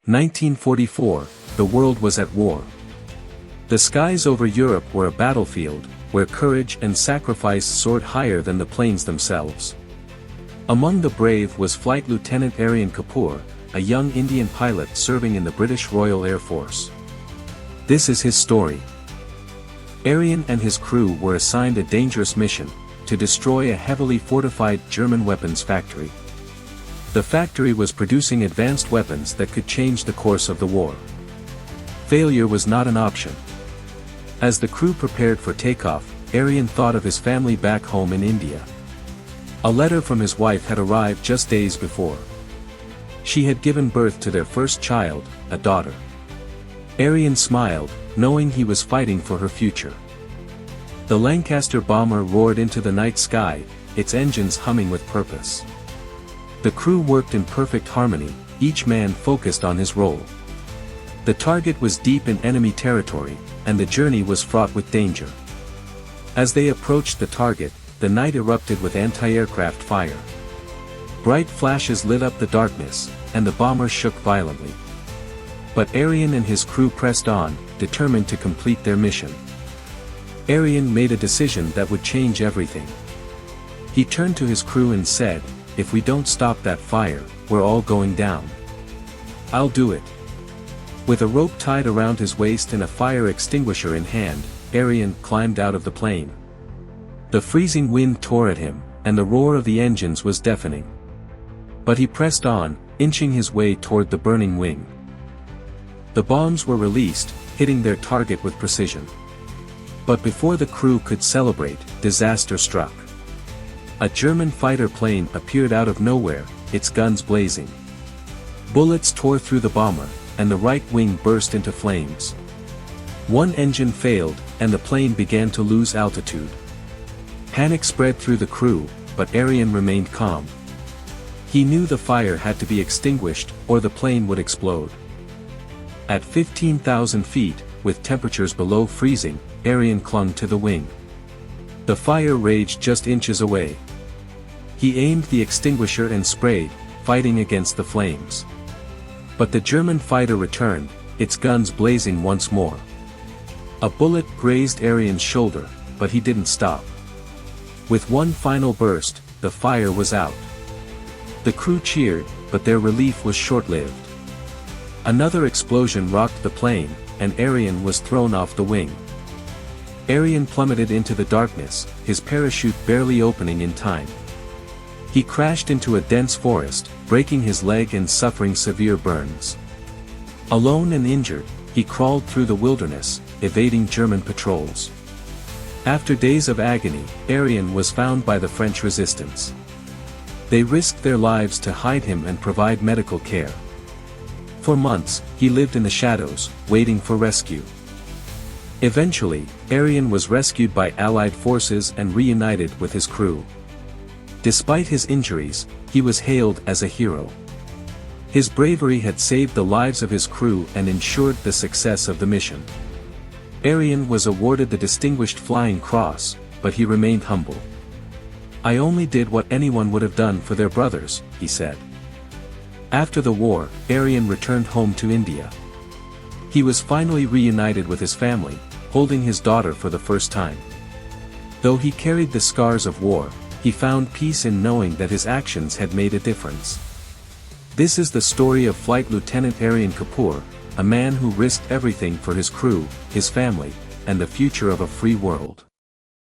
1944, the world was at war. The skies over Europe were a battlefield, where courage and sacrifice soared higher than the planes themselves. Among the brave was Flight Lieutenant Aryan Kapoor, a young Indian pilot serving in the British Royal Air Force. This is his story. Aryan and his crew were assigned a dangerous mission, to destroy a heavily fortified German weapons factory. The factory was producing advanced weapons that could change the course of the war. Failure was not an option. As the crew prepared for takeoff, Aryan thought of his family back home in India. A letter from his wife had arrived just days before. She had given birth to their first child, a daughter. Aryan smiled, knowing he was fighting for her future. The Lancaster bomber roared into the night sky, its engines humming with purpose. The crew worked in perfect harmony, each man focused on his role. The target was deep in enemy territory, and the journey was fraught with danger. As they approached the target, the night erupted with anti-aircraft fire. Bright flashes lit up the darkness, and the bomber shook violently. But Aryan and his crew pressed on, determined to complete their mission. Aryan made a decision that would change everything. He turned to his crew and said, "If we don't stop that fire, we're all going down. I'll do it." With a rope tied around his waist and a fire extinguisher in hand, Aryan climbed out of the plane. The freezing wind tore at him, and the roar of the engines was deafening. But he pressed on, inching his way toward the burning wing. The bombs were released, hitting their target with precision. But before the crew could celebrate, disaster struck. A German fighter plane appeared out of nowhere, its guns blazing. Bullets tore through the bomber, and the right wing burst into flames. One engine failed, and the plane began to lose altitude. Panic spread through the crew, but Aryan remained calm. He knew the fire had to be extinguished, or the plane would explode. At 15,000 feet, with temperatures below freezing, Aryan clung to the wing. The fire raged just inches away. He aimed the extinguisher and sprayed, fighting against the flames. But the German fighter returned, its guns blazing once more. A bullet grazed Aryan's shoulder, but he didn't stop. With one final burst, the fire was out. The crew cheered, but their relief was short-lived. Another explosion rocked the plane, and Aryan was thrown off the wing. Aryan plummeted into the darkness, his parachute barely opening in time. He crashed into a dense forest, breaking his leg and suffering severe burns. Alone and injured, he crawled through the wilderness, evading German patrols. After days of agony, Aryan was found by the French resistance. They risked their lives to hide him and provide medical care. For months, he lived in the shadows, waiting for rescue. Eventually, Aryan was rescued by Allied forces and reunited with his crew. Despite his injuries, he was hailed as a hero. His bravery had saved the lives of his crew and ensured the success of the mission. Aryan was awarded the Distinguished Flying Cross, but he remained humble. "I only did what anyone would have done for their brothers," he said. After the war, Aryan returned home to India. He was finally reunited with his family, holding his daughter for the first time. Though he carried the scars of war, he found peace in knowing that his actions had made a difference. This is the story of Flight Lieutenant Aryan Kapoor, a man who risked everything for his crew, his family, and the future of a free world.